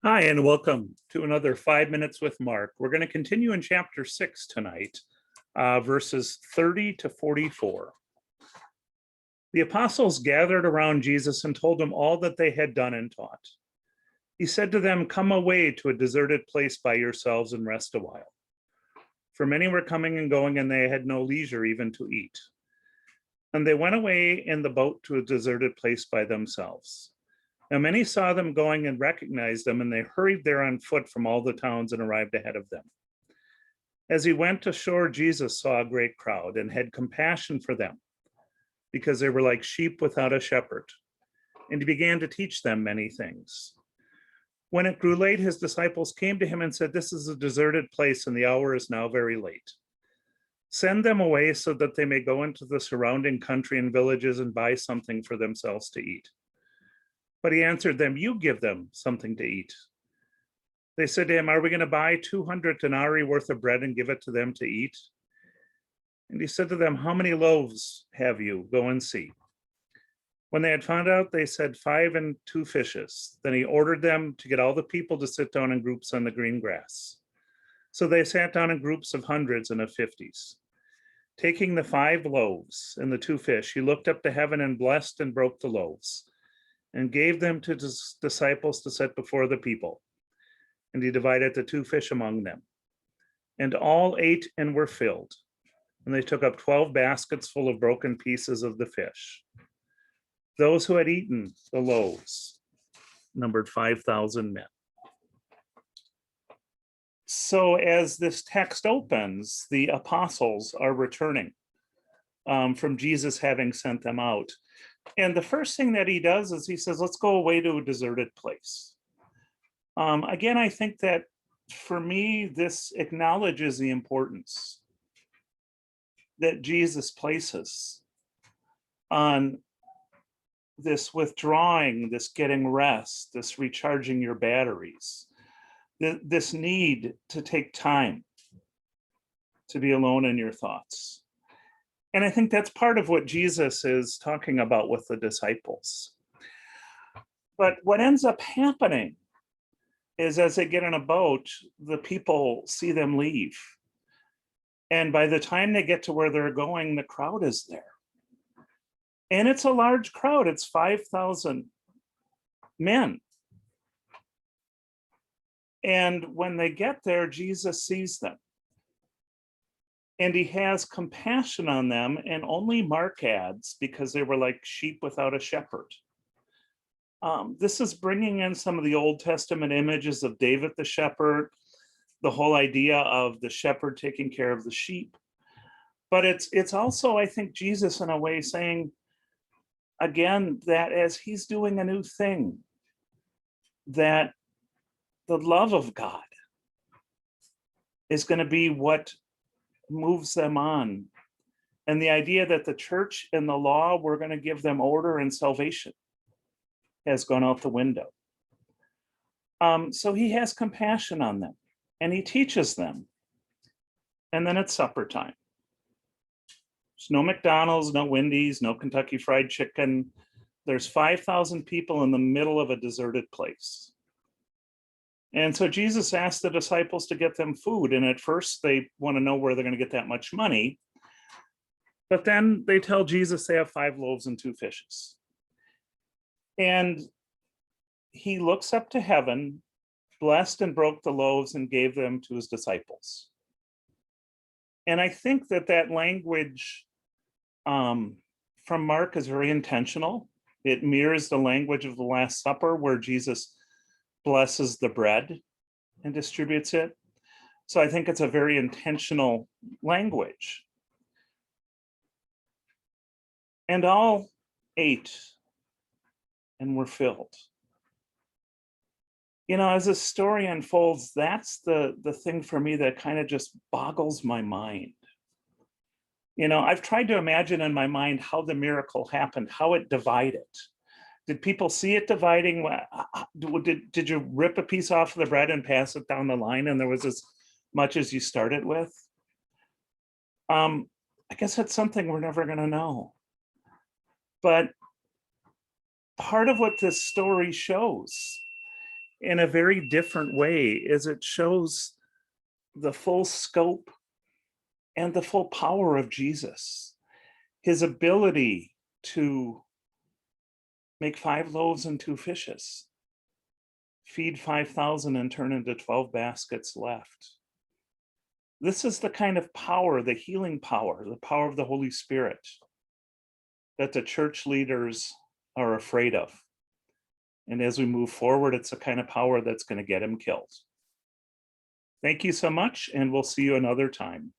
Hi, and welcome to another 5 Minutes with Mark. We're going to continue in chapter 6 tonight, verses 30 to 44. The apostles gathered around Jesus and told him all that they had done and taught. He said to them, "Come away to a deserted place by yourselves and rest a while." For many were coming and going, and they had no leisure even to eat. And they went away in the boat to a deserted place by themselves. Now many saw them going and recognized them, and they hurried there on foot from all the towns and arrived ahead of them. As he went ashore, Jesus saw a great crowd and had compassion for them, because they were like sheep without a shepherd, and he began to teach them many things. When it grew late, his disciples came to him and said, "This is a deserted place, and the hour is now very late. Send them away so that they may go into the surrounding country and villages and buy something for themselves to eat." But he answered them, "You give them something to eat." They said to him, "Are we going to buy 200 denarii worth of bread and give it to them to eat?" And he said to them, "How many loaves have you? Go and see." When they had found out, they said, 5 and 2 fishes. Then he ordered them to get all the people to sit down in groups on the green grass. So they sat down in groups of hundreds and of 50s. Taking the 5 loaves and the 2 fish, he looked up to heaven and blessed and broke the loaves and gave them to his disciples to set before the people. And he divided the 2 fish among them. And all ate and were filled. And they took up 12 baskets full of broken pieces of the fish. Those who had eaten the loaves numbered 5,000 men. So as this text opens, the apostles are returning from Jesus having sent them out. And the first thing that he does is he says, "Let's go away to a deserted place." Again, I think that for me, this acknowledges the importance that Jesus places on this withdrawing, this getting rest, this recharging your batteries, this need to take time to be alone in your thoughts. And I think that's part of what Jesus is talking about with the disciples. But what ends up happening is as they get in a boat, the people see them leave. And by the time they get to where they're going, the crowd is there. And it's a large crowd. It's 5,000 men. And when they get there, Jesus sees them. And he has compassion on them, and only Mark adds, because they were like sheep without a shepherd. This is bringing in some of the Old Testament images of David the shepherd, the whole idea of the shepherd taking care of the sheep. But it's also, I think, Jesus in a way saying, again, that as he's doing a new thing, that the love of God is going to be what moves them on. And the idea that the church and the law were going to give them order and salvation has gone out the window. So he has compassion on them and he teaches them. And then it's supper time. There's no McDonald's, no Wendy's, no Kentucky Fried Chicken. There's 5,000 people in the middle of a deserted place. And so Jesus asked the disciples to get them food. And at first they want to know where they're going to get that much money. But then they tell Jesus they have 5 loaves and 2 fishes. And he looks up to heaven, blessed and broke the loaves and gave them to his disciples. And I think that that language from Mark is very intentional. It mirrors the language of the Last Supper where Jesus blesses the bread and distributes it. So I think it's a very intentional language. And all ate and were filled. You know, as the story unfolds, that's the thing for me that kind of just boggles my mind. You know, I've tried to imagine in my mind how the miracle happened, how it divided. Did people see it dividing? Did you rip a piece off of the bread and pass it down the line and there was as much as you started with? I guess that's something we're never going to know. But part of what this story shows in a very different way, as it shows the full scope and the full power of Jesus, his ability to make 5 loaves and 2 fishes, feed 5,000 and turn into 12 baskets left. This is the kind of power, the healing power, the power of the Holy Spirit that the church leaders are afraid of. And as we move forward, it's the kind of power that's going to get him killed. Thank you so much, and we'll see you another time.